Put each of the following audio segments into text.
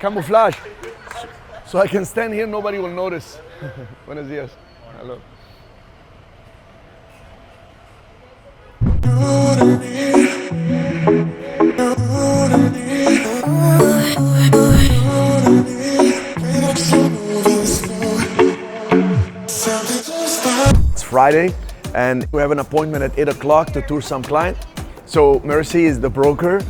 camouflage. So I can stand here, nobody will notice. Buenos dias. Hello. It's Friday, and we have an appointment at 8 o'clock to tour some client. So Mercy is the broker.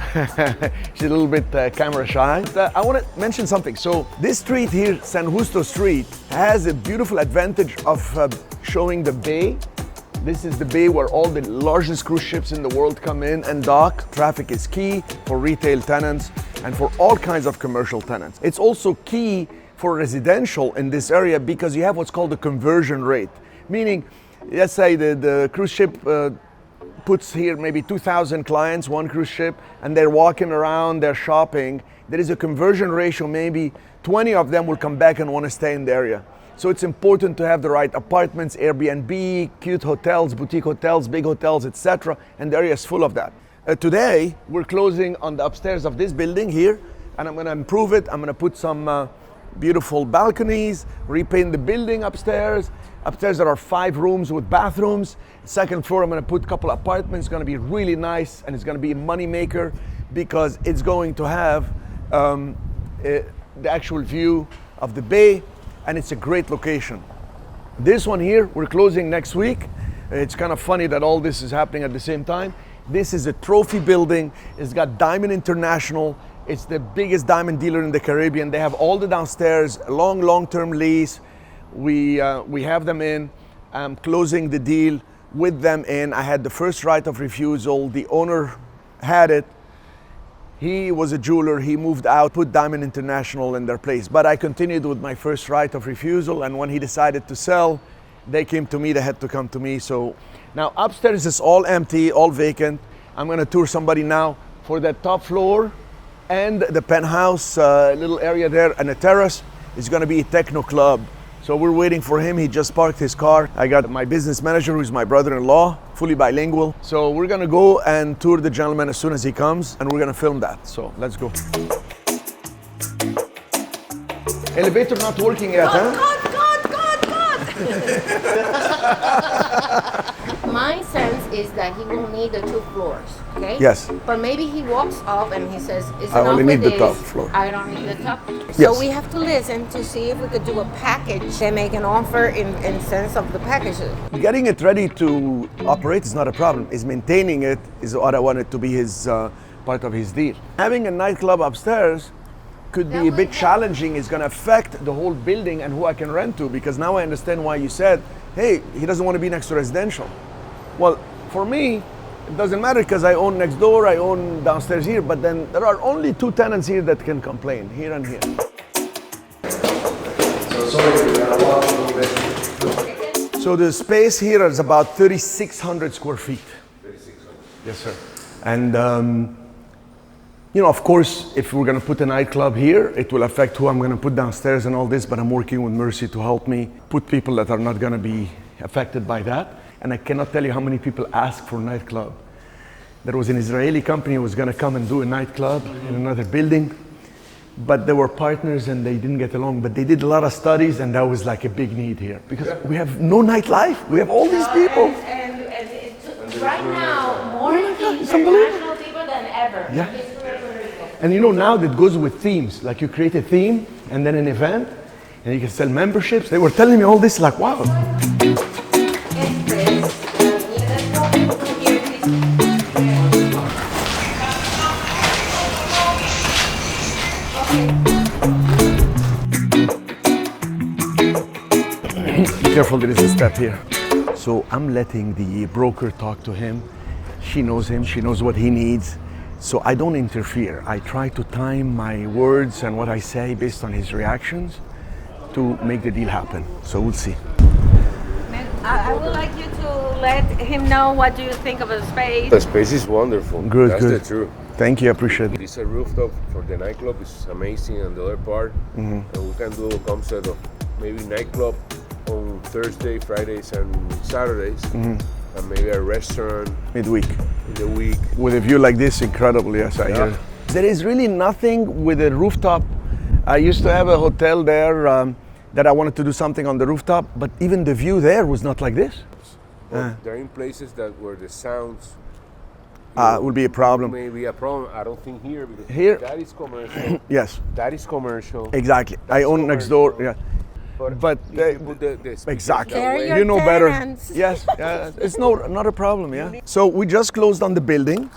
She's a little bit camera shy. I want to mention something. So this street here, San Justo Street, has a beautiful advantage of showing the bay. This is the bay where all the largest cruise ships in the world come in and dock. Traffic is key for retail tenants and for all kinds of commercial tenants. It's also key for residential in this area because you have what's called the conversion rate. Meaning, let's say the cruise ship puts here maybe 2,000 clients, one cruise ship, and they're walking around, they're shopping. There is a conversion ratio, maybe 20 of them will come back and want to stay in the area. So it's important to have the right apartments, Airbnb, cute hotels, boutique hotels, big hotels, etc. And the area is full of that. Today, we're closing on the upstairs of this building here, and I'm going to improve it. I'm going to put some beautiful balconies, repaint the building upstairs. Upstairs there are 5 rooms with bathrooms. Second floor I'm going to put a couple apartments. It's going to be really nice, and it's going to be a money maker because it's going to have the actual view of the bay, and it's a great location. This one here, we're closing next week. It's kind of funny that all this is happening at the same time. This is a trophy building. It's got Diamond International. It's the biggest diamond dealer in the Caribbean. They have all the downstairs, long-term lease. We have them in. I'm closing the deal with them in. I had the first right of refusal. The owner had it. He was a jeweler. He moved out, put Diamond International in their place. But I continued with my first right of refusal. And when he decided to sell, they came to me. They had to come to me. So now upstairs is all empty, all vacant. I'm going to tour somebody now for that top floor and the penthouse little area there, and a terrace is going to be a techno club. So we're waiting for him. He just parked his car. I got my business manager, who's my brother-in-law, fully bilingual. So we're gonna go and tour the gentleman as soon as he comes, and we're gonna film that. So let's go. Elevator not working yet, huh? God. My sense is that he will need the 2 floors, okay? Yes. But maybe he walks up and he says, it's I enough only with need the this. top floor. I don't need the top. Yes. So we have to listen to see if we could do a package and make an offer in sense of the package. Getting it ready to operate is not a problem. Is maintaining it is what I want it to be his part of his deal. Having a nightclub upstairs could be a bit challenging. It's going to affect the whole building and who I can rent to, because now I understand why you said, hey, he doesn't want to be next to residential. Well, for me, it doesn't matter because I own next door, I own downstairs here, but then there are only 2 tenants here that can complain, here and here. So sorry, we're gonna walk a little bit. So the space here is about 3,600 square feet. 3,600. Yes, sir. And you know, of course, if we're gonna put a nightclub here, it will affect who I'm gonna put downstairs and all this, but I'm working with Mercy to help me put people that are not gonna be affected by that. And I cannot tell you how many people ask for a nightclub. There was an Israeli company who was gonna come and do a nightclub in another building, but they were partners and they didn't get along. But they did a lot of studies, and that was like a big need here because we have no nightlife. We have all these people. And it's right now, more international people than ever. Yeah. And you know, now that goes with themes. Like you create a theme and then an event, and you can sell memberships. They were telling me all this, like, wow. Be careful, there is a step here. So I'm letting the broker talk to him. She knows him, she knows what he needs. So I don't interfere. I try to time my words and what I say based on his reactions to make the deal happen. So we'll see. I would like you to let him know what do you think of the space. The space is wonderful. Good, That's good. the truth. Thank you, I appreciate it. It's a rooftop for the nightclub. It's amazing, and the other part, and we can do a concept of maybe nightclub on Thursday, Fridays, and Saturdays, and maybe a restaurant Midweek. in the week. With a view like this, incredible, yes, I hear. There is really nothing with a rooftop I used to have a hotel there that I wanted to do something on the rooftop, but even the view there was not like this. But they're in places that where the sounds Would be a problem. may be a problem. I don't think here because Here- that is commercial. Yes, That is commercial. exactly. I That's own next door. commercial. Yeah. But if you put the speakers exactly. that They're way- your You know better. tenants. Yes, it's not a problem. Yeah. So we just closed on the building.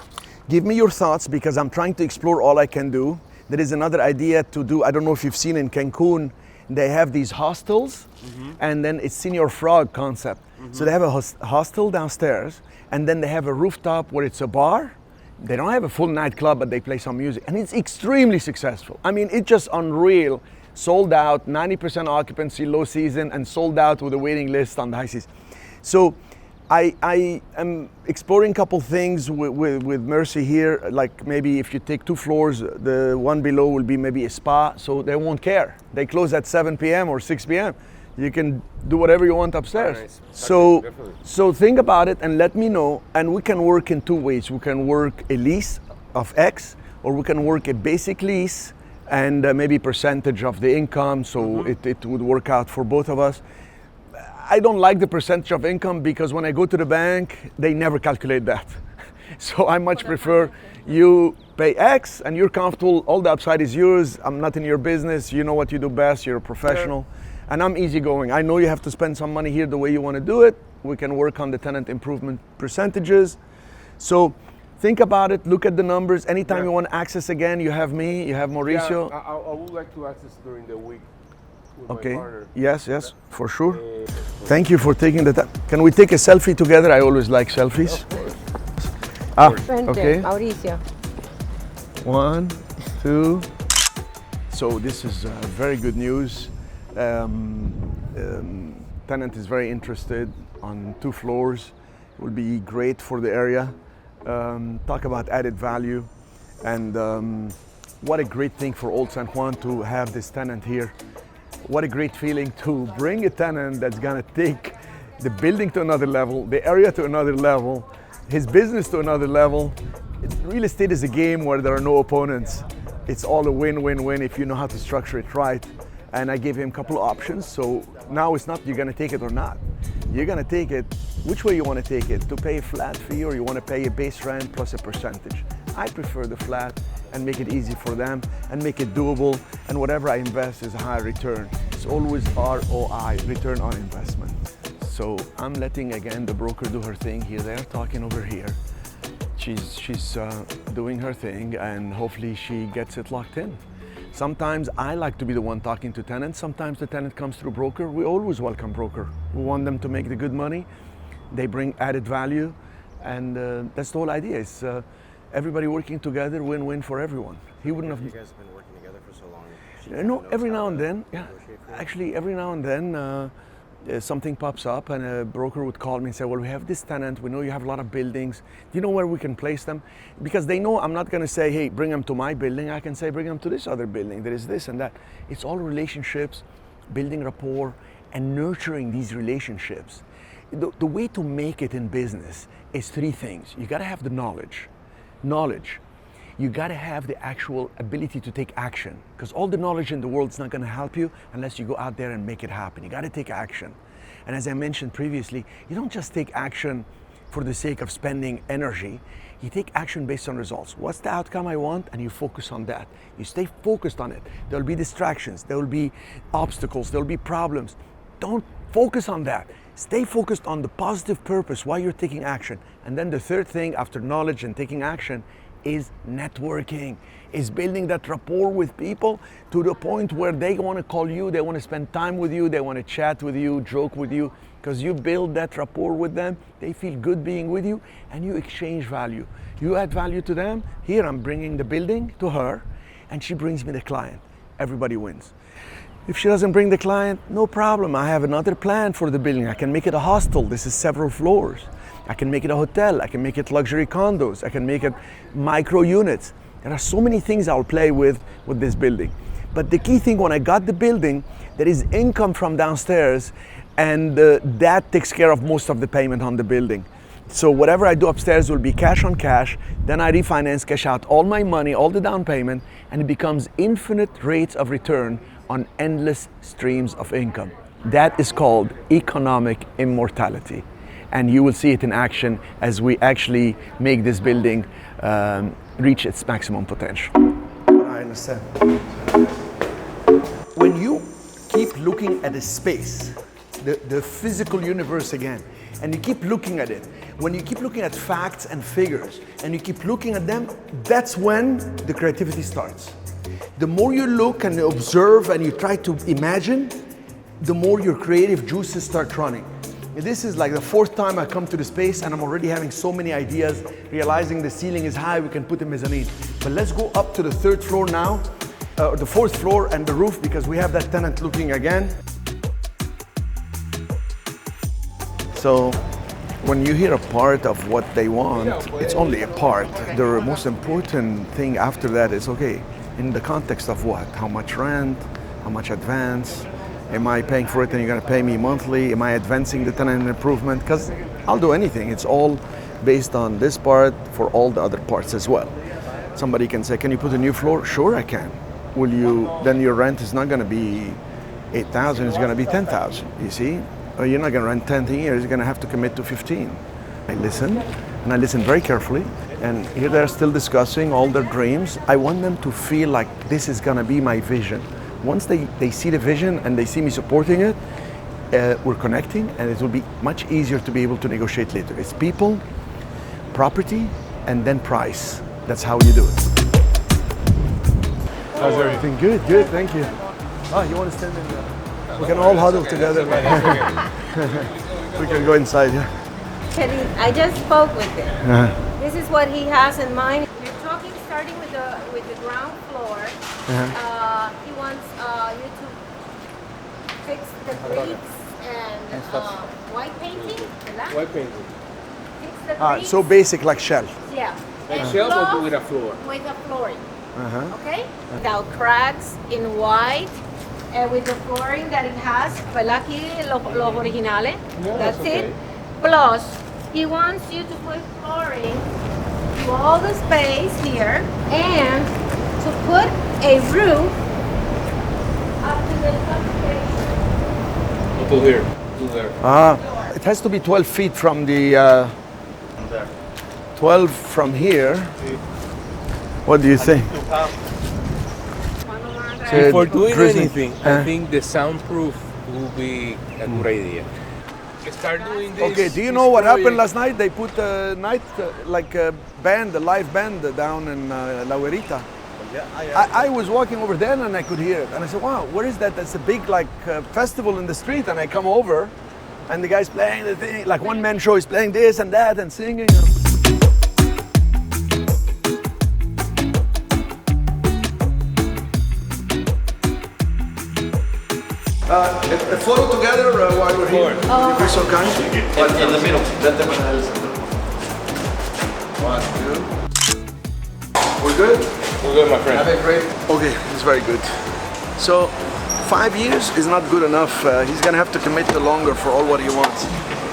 Give me your thoughts because I'm trying to explore all I can do. There is another idea to do. I don't know if you've seen in Cancun, they have these hostels, and then it's Senior Frog concept. So they have a hostel downstairs, and then they have a rooftop where it's a bar. They don't have a full nightclub, but they play some music, and it's extremely successful. I mean, it's just unreal. Sold out, 90% occupancy, low season, and sold out with a waiting list on the high season. So I am exploring a couple things with Mercy here, like maybe if you take 2 floors, the one below will be maybe a spa, so they won't care. They close at 7 p.m. or 6 p.m. You can do whatever you want upstairs. Nice. So, Definitely. so think about it and let me know, and we can work in 2 ways. We can work a lease of X, or we can work a basic lease and maybe percentage of the income, so it would work out for both of us. I don't like the percentage of income because when I go to the bank, they never calculate that. So I much prefer you pay X and you're comfortable, all the upside is yours, I'm not in your business, you know what you do best, you're a professional, and I'm easygoing. I know you have to spend some money here the way you want to do it. We can work on the tenant improvement percentages. So think about it, look at the numbers. Anytime Yeah. you want access again, you have me, you have Mauricio. Yeah, I would like to access during the week with Okay, my partner. yes, for sure. Thank you for taking the time. Can we take a selfie together? I always like selfies. Frente, Okay. Mauricio. 1, 2. So this is very good news. Tenant is very interested on 2 floors. It will be great for the area. Talk about added value, and what a great thing for Old San Juan to have this tenant here. What a great feeling to bring a tenant that's gonna take the building to another level, the area to another level, his business to another level. Real estate is a game where there are no opponents. It's all a win-win-win if you know how to structure it right. And I gave him a couple of options. So now it's not you're gonna take it or not. You're gonna take it, which way you wanna take it, to pay a flat fee or you wanna pay a base rent plus a percentage. I prefer the flat and make it easy for them and make it doable, and whatever I invest is a high return. It's always ROI, return on investment. So I'm letting, again, the broker do her thing here. They're talking over here. She's doing her thing, and hopefully she gets it locked in. Sometimes I like to be the one talking to tenants. Sometimes the tenant comes through broker. We always welcome broker. We want them to make the good money. They bring added value, and that's the whole idea. It's everybody working together, win-win for everyone. He wouldn't have. You guys have been working together for so long. She No, kinda knows every how now and to then, yeah. negotiate for you. Actually, every now and then, something pops up, and a broker would call me and say, "Well, we have this tenant. We know you have a lot of buildings. Do you know where we can place them?" Because they know I'm not going to say, "Hey, bring them to my building." I can say, "Bring them to this other building. There is this and that." It's all relationships, building rapport, and nurturing these relationships. The way to make it in business is 3 things. You got to have the knowledge. You got to have the actual ability to take action, because all the knowledge in the world is not going to help you unless you go out there and make it happen. You got to take action. And as I mentioned previously, you don't just take action for the sake of spending energy. You take action based on results. What's the outcome I want? And you focus on that. You stay focused on it. There'll be distractions, there will be obstacles, there'll be problems. Don't focus on that. Stay focused on the positive purpose, why you're taking action. And then the third thing after knowledge and taking action is networking, is building that rapport with people to the point where they want to call you, they want to spend time with you, they want to chat with you, joke with you, because you build that rapport with them, they feel good being with you, and you exchange value. You add value to them. Here I'm bringing the building to her, and she brings me the client. Everybody wins. If she doesn't bring the client, no problem. I have another plan for the building. I can make it a hostel. This is several floors. I can make it a hotel. I can make it luxury condos. I can make it micro units. There are so many things I'll play with this building. But the key thing, when I got the building, there is income from downstairs, and that takes care of most of the payment on the building. So whatever I do upstairs will be cash on cash. Then I refinance, cash out all my money, all the down payment, and it becomes infinite rates of return on endless streams of income. That is called economic immortality. And you will see it in action as we actually make this building reach its maximum potential. I understand. When you keep looking at a space, the physical universe again, and you keep looking at it, when you keep looking at facts and figures, and you keep looking at them, that's when the creativity starts. The more you look and observe and you try to imagine, the more your creative juices start running. This is like the fourth time I come to the space and I'm already having so many ideas, realizing the ceiling is high, we can put a mezzanine. But let's go up to the third floor now, the fourth floor and the roof, because we have that tenant looking again. So when you hear a part of what they want, it's only a part. The most important thing after that is, okay, in the context of what? How much rent? How much advance? Am I paying for it and you're going to pay me monthly? Am I advancing the tenant improvement? Because I'll do anything. It's all based on this part for all the other parts as well. Somebody can say, can you put a new floor? Sure, I can. Will you? Then your rent is not going to be 8,000, it's going to be 10,000, you see? Or you're not going to rent 10 years, you're going to have to commit to 15. I listen, and I listen very carefully. And here they're still discussing all their dreams. I want them to feel like this is going to be my vision. Once they see the vision and they see me supporting it, we're connecting, and it will be much easier to be able to negotiate later. It's people, property, and then price. That's how you do it. How's everything? Good, good, thank you. Oh, you want to stand in there? We can all huddle together. We can go inside, yeah. Cherif, I just spoke with him. This is what he has in mind. We're talking starting with the ground floor. He wants you to fix the bricks and white painting. White painting. Fix the bricks. So basic like shell. Yeah. Like And shell or floor with a floor? with a flooring. Okay? Without cracks, in white, with the flooring that it has. ¿Verdad? Aquí los originales. That's okay. it. Plus, he wants you to put flooring to all the space here and to put a roof up to the substation. To here, to there. It has to be 12 feet from the, 12 from here. What do you think? Before doing cruising. anything, I think the soundproof will be a good idea. Start doing this. Okay, do you know what happened last night? They put a night, like a band, a live band down in La Huerita. I was walking over there and I could hear it. And I said, wow, what is that? That's a big like festival in the street. And I come over and the guy's playing the thing, like one man show is playing this and that and singing. A photo together while we're here. If you're so kind. In the middle. One, two. We're good? We're good, my friend. Have a great. Okay, it's very good. So, 5 years is not good enough. He's gonna have to commit to longer for all what he wants.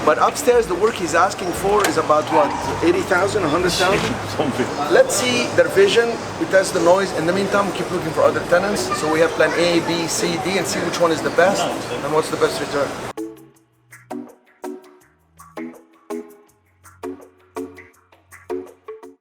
But upstairs, the work he's asking for is about what? 80,000, 100,000? Something. Let's see their vision. We test the noise. In the meantime, we keep looking for other tenants. So we have plan A, B, C, D, and see which one is the best and what's the best return.